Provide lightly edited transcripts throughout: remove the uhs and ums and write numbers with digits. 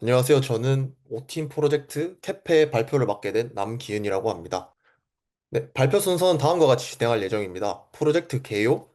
안녕하세요. 저는 5팀 프로젝트 캐페 발표를 맡게 된 남기은이라고 합니다. 네, 발표 순서는 다음과 같이 진행할 예정입니다. 프로젝트 개요,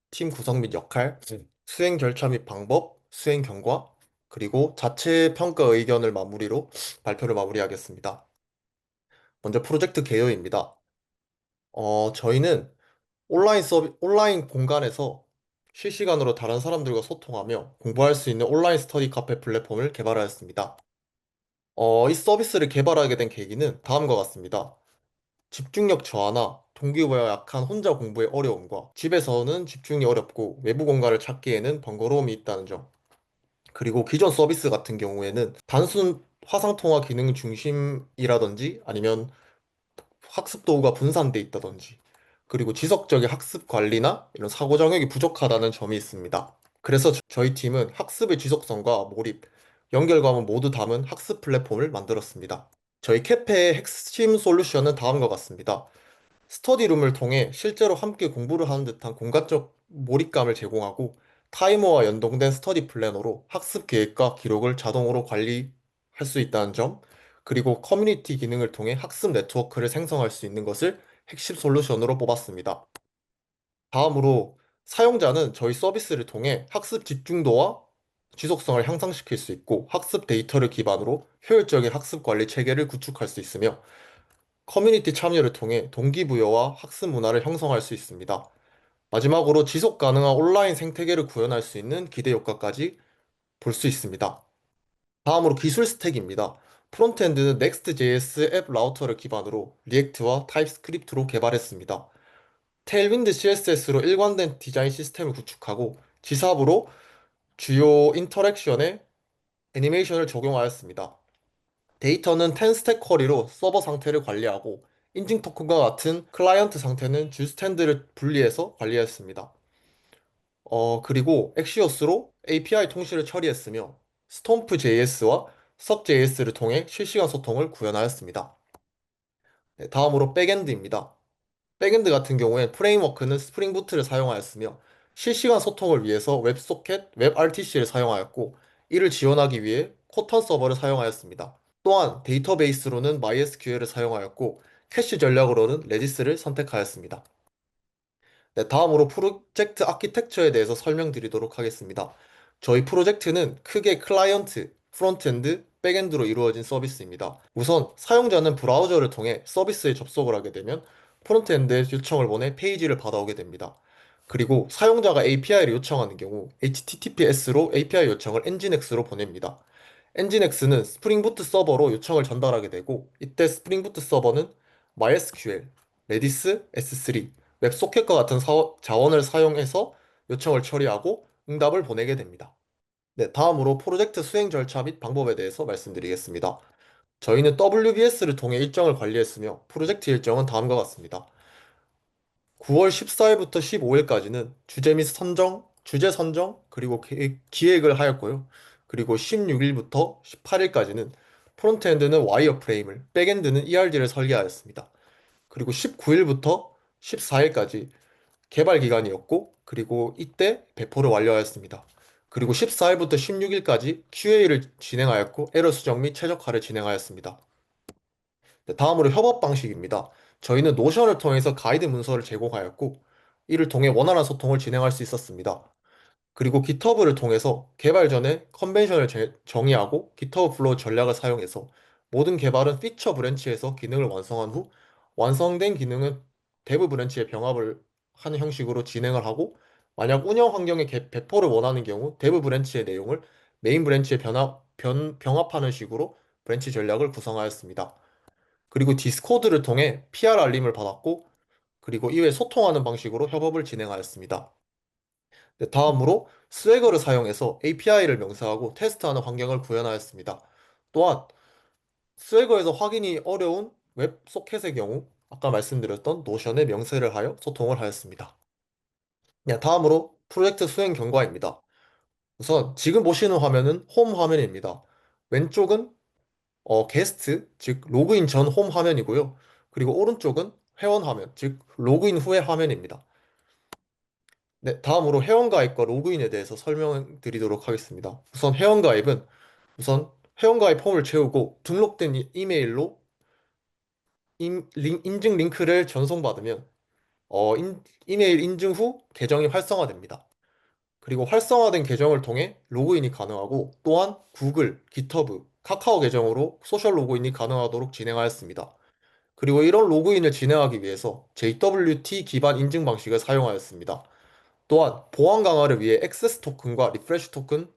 팀 구성 및 역할, 수행 절차 및 방법, 수행 경과, 그리고 자체 평가 의견을 마무리로 발표를 마무리하겠습니다. 먼저 프로젝트 개요입니다. 저희는 온라인 공간에서 실시간으로 다른 사람들과 소통하며 공부할 수 있는 온라인 스터디 카페 플랫폼을 개발하였습니다. 이 서비스를 개발하게 된 계기는 다음과 같습니다. 집중력 저하나 동기부여 약한 혼자 공부의 어려움과 집에서는 집중이 어렵고 외부 공간을 찾기에는 번거로움이 있다는 점. 그리고 기존 서비스 같은 경우에는 단순 화상통화 기능 중심이라든지 아니면 학습 도구가 분산돼 있다든지 그리고 지속적인 학습 관리나 이런 상호 적용이 부족하다는 점이 있습니다. 그래서 저희 팀은 학습의 지속성과 몰입, 연결감을 모두 담은 학습 플랫폼을 만들었습니다. 저희 캐페의 핵심 솔루션은 다음과 같습니다. 스터디룸을 통해 실제로 함께 공부를 하는 듯한 공간적 몰입감을 제공하고 타이머와 연동된 스터디 플래너로 학습 계획과 기록을 자동으로 관리할 수 있다는 점, 그리고 커뮤니티 기능을 통해 학습 네트워크를 생성할 수 있는 것을 핵심 솔루션으로 뽑았습니다. 다음으로 사용자는 저희 서비스를 통해 학습 집중도와 지속성을 향상시킬 수 있고 학습 데이터를 기반으로 효율적인 학습 관리 체계를 구축할 수 있으며 커뮤니티 참여를 통해 동기부여와 학습 문화를 형성할 수 있습니다. 마지막으로 지속 가능한 온라인 생태계를 구현할 수 있는 기대 효과까지 볼 수 있습니다. 다음으로 기술 스택입니다. 프론트엔드는 Next.js 앱 라우터를 기반으로 리액트와 타입스크립트로 개발했습니다. 테일윈드 CSS로 일관된 디자인 시스템을 구축하고 지삽으로 주요 인터랙션에 애니메이션을 적용하였습니다. 데이터는 10스택 쿼리로 서버 상태를 관리하고 인증 토큰과 같은 클라이언트 상태는 줄 스탠드를 분리해서 관리했습니다. 그리고 엑시오스로 API 통시를 처리했으며 스톰프 JS와 석 JS를 통해 실시간 소통을 구현하였습니다. 네, 다음으로 백엔드입니다. 백엔드 같은 경우에 프레임워크는 스프링 부트를 사용하였으며 실시간 소통을 위해서 웹소켓, 웹RTC를 사용하였고 이를 지원하기 위해 코턴 서버를 사용하였습니다. 또한 데이터베이스로는 MySQL을 사용하였고 캐시 전략으로는 레디스를 선택하였습니다. 네, 다음으로 프로젝트 아키텍처에 대해서 설명드리도록 하겠습니다. 저희 프로젝트는 크게 클라이언트, 프론트엔드, 백엔드로 이루어진 서비스입니다. 우선 사용자는 브라우저를 통해 서비스에 접속을 하게 되면 프론트엔드에 요청을 보내 페이지를 받아오게 됩니다. 그리고 사용자가 API를 요청하는 경우 HTTPS로 API 요청을 엔진엑스로 보냅니다. 엔진엑스는 스프링부트 서버로 요청을 전달하게 되고 이때 스프링부트 서버는 MySQL, Redis, S3, 웹소켓과 같은 자원을 사용해서 요청을 처리하고 응답을 보내게 됩니다. 네, 다음으로 프로젝트 수행 절차 및 방법에 대해서 말씀드리겠습니다. 저희는 WBS를 통해 일정을 관리했으며 프로젝트 일정은 다음과 같습니다. 9월 14일부터 15일까지는 주제 선정, 그리고 기획을 하였고요. 그리고 16일부터 18일까지는 프론트엔드는 와이어프레임을, 백엔드는 ERD를 설계하였습니다. 그리고 19일부터 14일까지 개발 기간이었고, 그리고 이때 배포를 완료하였습니다. 그리고 14일부터 16일까지 QA를 진행하였고, 에러 수정 및 최적화를 진행하였습니다. 네, 다음으로 협업 방식입니다. 저희는 노션을 통해서 가이드 문서를 제공하였고, 이를 통해 원활한 소통을 진행할 수 있었습니다. 그리고 GitHub를 통해서 개발 전에 컨벤션을 정의하고 GitHub 플로우 전략을 사용해서 모든 개발은 피처 브랜치에서 기능을 완성한 후 완성된 기능은 데브 브랜치에 병합을 하는 형식으로 진행을 하고 만약 운영 환경에 배포를 원하는 경우 데브 브랜치의 내용을 메인 브랜치에 병합하는 식으로 브랜치 전략을 구성하였습니다. 그리고 디스코드를 통해 PR 알림을 받았고 그리고 이외에 소통하는 방식으로 협업을 진행하였습니다. 네, 다음으로 스웨거를 사용해서 API를 명사하고 테스트하는 환경을 구현하였습니다. 또한 스웨거에서 확인이 어려운 웹소켓의 경우 아까 말씀드렸던 노션에 명세를 하여 소통을 하였습니다. 네, 다음으로 프로젝트 수행 경과입니다. 우선 지금 보시는 화면은 홈 화면입니다. 왼쪽은 게스트, 즉 로그인 전 홈 화면이고요. 그리고 오른쪽은 회원 화면, 즉 로그인 후의 화면입니다. 네, 다음으로 회원가입과 로그인에 대해서 설명드리도록 하겠습니다. 우선 회원가입은 우선 회원가입 폼을 채우고 등록된 이메일로 인증 링크를 전송받으면 이메일 인증 후 계정이 활성화됩니다. 그리고 활성화된 계정을 통해 로그인이 가능하고 또한 구글, 기터브, 카카오 계정으로 소셜 로그인이 가능하도록 진행하였습니다. 그리고 이런 로그인을 진행하기 위해서 JWT 기반 인증 방식을 사용하였습니다. 또한 보안 강화를 위해 액세스 토큰과 리프레시 토큰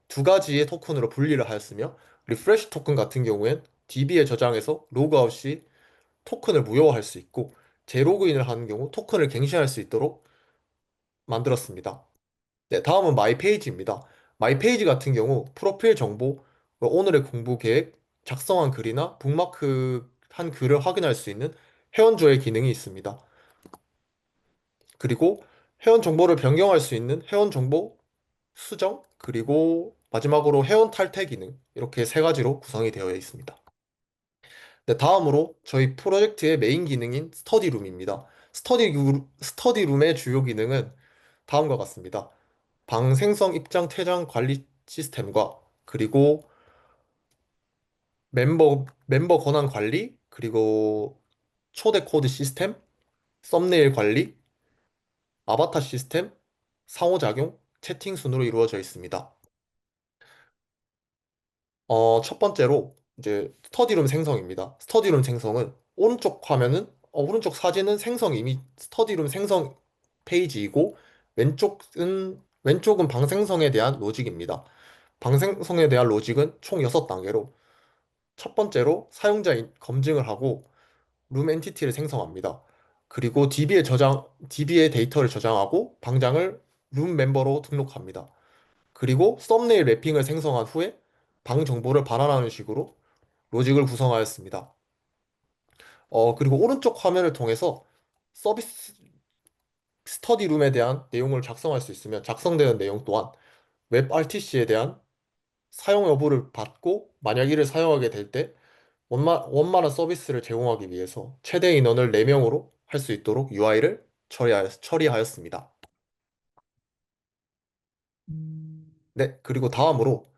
두 가지의 토큰으로 분리를 하였으며 리프레시 토큰 같은 경우엔 DB에 저장해서 로그아웃 시 토큰을 무효화할 수 있고 재로그인을 하는 경우 토큰을 갱신할 수 있도록 만들었습니다. 네, 다음은 마이페이지입니다. 마이페이지 같은 경우 프로필 정보, 오늘의 공부 계획, 작성한 글이나 북마크 한 글을 확인할 수 있는 회원 조회 기능이 있습니다. 그리고 회원 정보를 변경할 수 있는 회원 정보 수정, 그리고 마지막으로 회원 탈퇴 기능, 이렇게 세 가지로 구성이 되어 있습니다. 네, 다음으로 저희 프로젝트의 메인 기능인 스터디룸입니다. 스터디룸의 주요 기능은 다음과 같습니다. 방 생성 입장 퇴장 관리 시스템과 그리고 멤버 권한 관리, 그리고 초대 코드 시스템, 썸네일 관리, 아바타 시스템, 상호작용, 채팅 순으로 이루어져 있습니다. 첫 번째로 이제 스터디룸 생성입니다. 스터디룸 생성은 오른쪽 사진은 생성 이미 스터디룸 생성 페이지이고 왼쪽은 방 생성에 대한 로직입니다. 방 생성에 대한 로직은 총 6단계로 첫 번째로 검증을 하고 룸 엔티티를 생성합니다. 그리고 DB에 데이터를 저장하고 방장을 룸 멤버로 등록합니다. 그리고 썸네일 래핑을 생성한 후에 방 정보를 반환하는 식으로 로직을 구성하였습니다. 그리고 오른쪽 화면을 통해서 서비스 스터디룸에 대한 내용을 작성할 수 있으며 작성되는 내용 또한 웹 RTC에 대한 사용 여부를 받고 만약 이를 사용하게 될 때 원만한 서비스를 제공하기 위해서 최대 인원을 4명으로 할 수 있도록 UI를 처리하였습니다. 네, 그리고 다음으로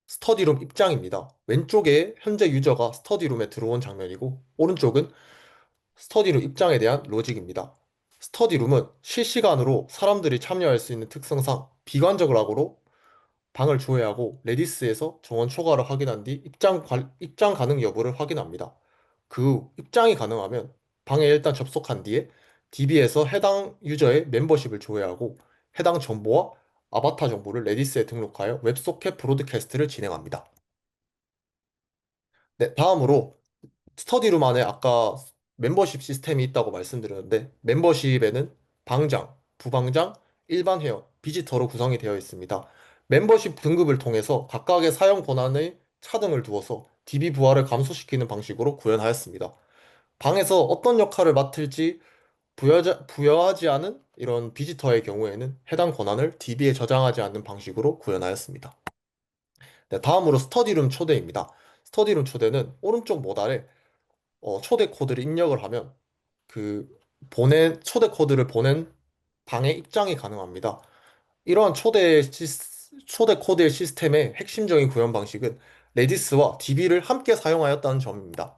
스터디룸 입장입니다. 왼쪽에 현재 유저가 스터디룸에 들어온 장면이고 오른쪽은 스터디룸 입장에 대한 로직입니다. 스터디룸은 실시간으로 사람들이 참여할 수 있는 특성상 비관적 락으로 방을 조회하고 레디스에서 정원 초과를 확인한 뒤 입장 가능 여부를 확인합니다. 그 후 입장이 가능하면 방에 일단 접속한 뒤에 DB에서 해당 유저의 멤버십을 조회하고 해당 정보와 아바타 정보를 레디스에 등록하여 웹소켓 브로드캐스트를 진행합니다. 네, 다음으로 스터디룸 안에 아까 멤버십 시스템이 있다고 말씀드렸는데 멤버십에는 방장, 부방장, 일반 회원, 비지터로 구성이 되어 있습니다. 멤버십 등급을 통해서 각각의 사용 권한의 차등을 두어서 DB 부하를 감소시키는 방식으로 구현하였습니다. 방에서 어떤 역할을 맡을지 부여하지 않은 이런 비지터의 경우에는 해당 권한을 DB에 저장하지 않는 방식으로 구현하였습니다. 네, 다음으로 스터디룸 초대입니다. 스터디룸 초대는 오른쪽 모달에 초대 코드를 입력을 하면 그 초대 코드를 보낸 방에 입장이 가능합니다. 이러한 초대 코드의 시스템의 핵심적인 구현 방식은 레디스와 DB를 함께 사용하였다는 점입니다.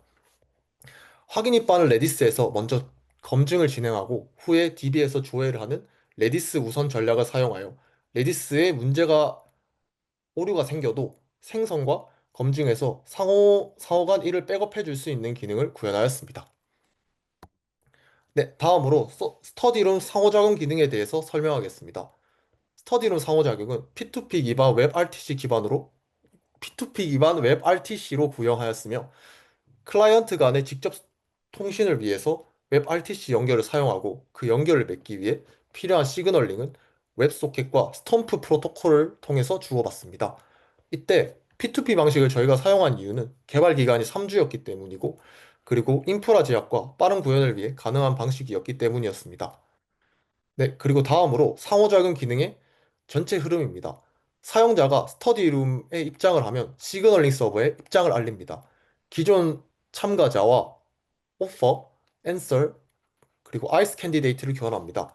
확인 입반을 레디스에서 먼저 검증을 진행하고 후에 DB에서 조회를 하는 레디스 우선 전략을 사용하여 레디스에 오류가 생겨도 생성과 검증에서 상호간 이를 백업해 줄 수 있는 기능을 구현하였습니다. 네, 다음으로 스터디룸 상호작용 기능에 대해서 설명하겠습니다. 스터디룸 상호작용은 P2P 기반 웹 RTC로 구형하였으며 클라이언트 간의 직접 통신을 위해서 웹 RTC 연결을 사용하고 그 연결을 맺기 위해 필요한 시그널링은 웹소켓과 스톰프 프로토콜을 통해서 주고받습니다. 이때 P2P 방식을 저희가 사용한 이유는 개발 기간이 3주였기 때문이고 그리고 인프라 제약과 빠른 구현을 위해 가능한 방식이었기 때문이었습니다. 네, 그리고 다음으로 상호작용 기능의 전체 흐름입니다. 사용자가 스터디룸에 입장을 하면 시그널링 서버에 입장을 알립니다. 기존 참가자와 오퍼, 앤서, 그리고 아이스 캔디데이트를 교환합니다.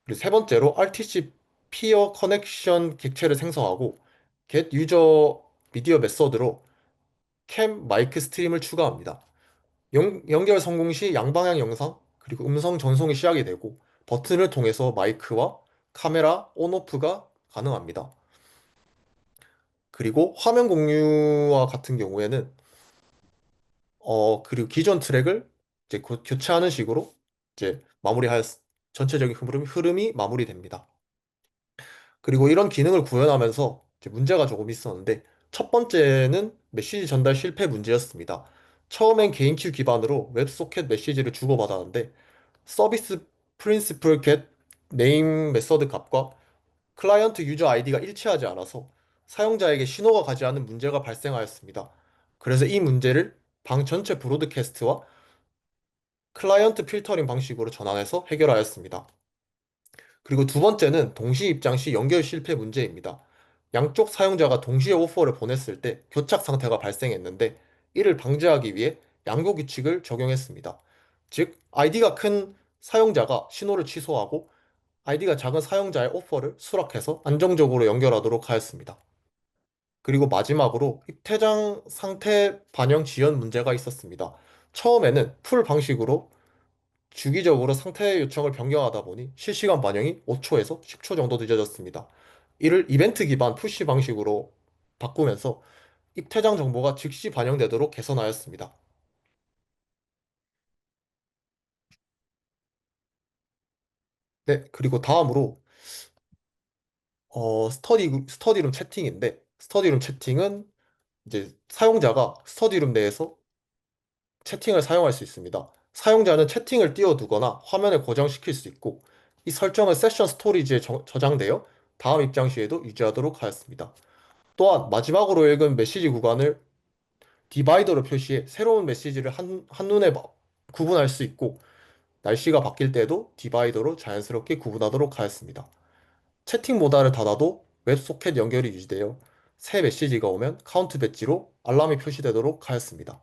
그리고 세 번째로 RTC 피어 커넥션 객체를 생성하고 get 유저 미디어 메서드로 캠, 마이크 스트림을 추가합니다. 연결 성공 시 양방향 영상, 그리고 음성 전송이 시작이 되고 버튼을 통해서 마이크와 카메라 온오프가 가능합니다. 그리고 화면 공유와 같은 경우에는 그리고 기존 트랙을 이제 교체하는 식으로 이제 전체적인 흐름이 마무리됩니다. 그리고 이런 기능을 구현하면서 이제 문제가 조금 있었는데 첫 번째는 메시지 전달 실패 문제였습니다. 처음엔 개인 큐 기반으로 웹소켓 메시지를 주고받았는데 서비스 프린시플 get 네임 메서드 값과 클라이언트 유저 아이디가 일치하지 않아서 사용자에게 신호가 가지 않는 문제가 발생하였습니다. 그래서 이 문제를 방 전체 브로드캐스트와 클라이언트 필터링 방식으로 전환해서 해결하였습니다. 그리고 두 번째는 동시 입장 시 연결 실패 문제입니다. 양쪽 사용자가 동시에 오퍼를 보냈을 때 교착 상태가 발생했는데 이를 방지하기 위해 양도 규칙을 적용했습니다. 즉, 아이디가 큰 사용자가 신호를 취소하고 아이디가 작은 사용자의 오퍼를 수락해서 안정적으로 연결하도록 하였습니다. 그리고 마지막으로 입퇴장 상태 반영 지연 문제가 있었습니다. 처음에는 풀 방식으로 주기적으로 상태 요청을 변경하다 보니 실시간 반영이 5초에서 10초 정도 늦어졌습니다. 이를 이벤트 기반 푸시 방식으로 바꾸면서 입퇴장 정보가 즉시 반영되도록 개선하였습니다. 네, 그리고 다음으로 스터디룸 채팅인데 스터디룸 채팅은 이제 사용자가 스터디룸 내에서 채팅을 사용할 수 있습니다. 사용자는 채팅을 띄워두거나 화면을 고정시킬 수 있고 이 설정은 세션 스토리지에 저장되어 다음 입장 시에도 유지하도록 하였습니다. 또한 마지막으로 읽은 메시지 구간을 디바이더로 표시해 새로운 메시지를 한눈에 구분할 수 있고 날씨가 바뀔 때도 디바이더로 자연스럽게 구분하도록 하였습니다. 채팅 모드를 닫아도 웹소켓 연결이 유지되어 새 메시지가 오면 카운트 배지로 알람이 표시되도록 하였습니다.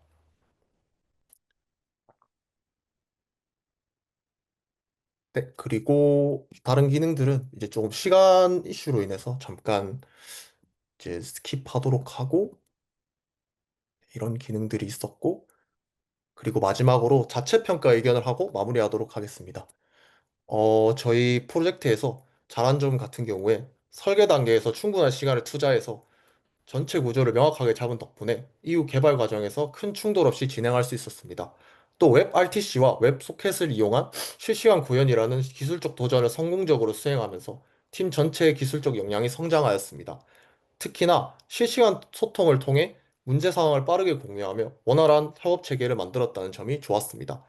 네, 그리고 다른 기능들은 이제 조금 시간 이슈로 인해서 잠깐 이제 스킵하도록 하고 이런 기능들이 있었고 그리고 마지막으로 자체 평가 의견을 하고 마무리하도록 하겠습니다. 저희 프로젝트에서 잘한 점 같은 경우에 설계 단계에서 충분한 시간을 투자해서 전체 구조를 명확하게 잡은 덕분에 이후 개발 과정에서 큰 충돌 없이 진행할 수 있었습니다. 또 웹 RTC와 웹 소켓을 이용한 실시간 구현이라는 기술적 도전을 성공적으로 수행하면서 팀 전체의 기술적 역량이 성장하였습니다. 특히나 실시간 소통을 통해 문제 상황을 빠르게 공유하며 원활한 협업 체계를 만들었다는 점이 좋았습니다.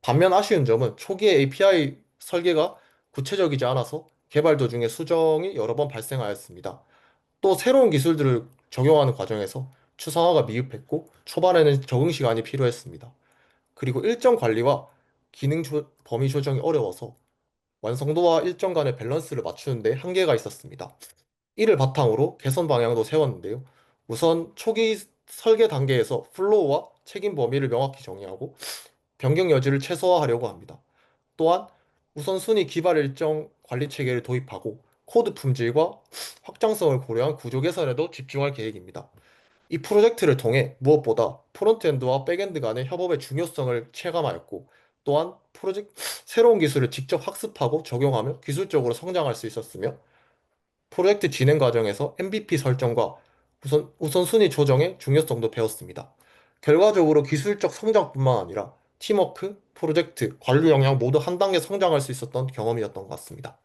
반면 아쉬운 점은 초기에 API 설계가 구체적이지 않아서 개발 도중에 수정이 여러 번 발생하였습니다. 또 새로운 기술들을 적용하는 과정에서 추상화가 미흡했고 초반에는 적응 시간이 필요했습니다. 그리고 일정 관리와 범위 조정이 어려워서 완성도와 일정 간의 밸런스를 맞추는 데 한계가 있었습니다. 이를 바탕으로 개선 방향도 세웠는데요. 우선 초기 설계 단계에서 플로우와 책임 범위를 명확히 정의하고 변경 여지를 최소화하려고 합니다. 또한 우선순위 기반 일정 관리 체계를 도입하고 코드 품질과 확장성을 고려한 구조 개선에도 집중할 계획입니다. 이 프로젝트를 통해 무엇보다 프론트엔드와 백엔드 간의 협업의 중요성을 체감하였고, 또한 새로운 기술을 직접 학습하고 적용하며 기술적으로 성장할 수 있었으며, 프로젝트 진행 과정에서 MVP 설정과 우선순위 조정의 중요성도 배웠습니다. 결과적으로 기술적 성장뿐만 아니라 팀워크, 프로젝트, 관리 역량 모두 한 단계 성장할 수 있었던 경험이었던 것 같습니다.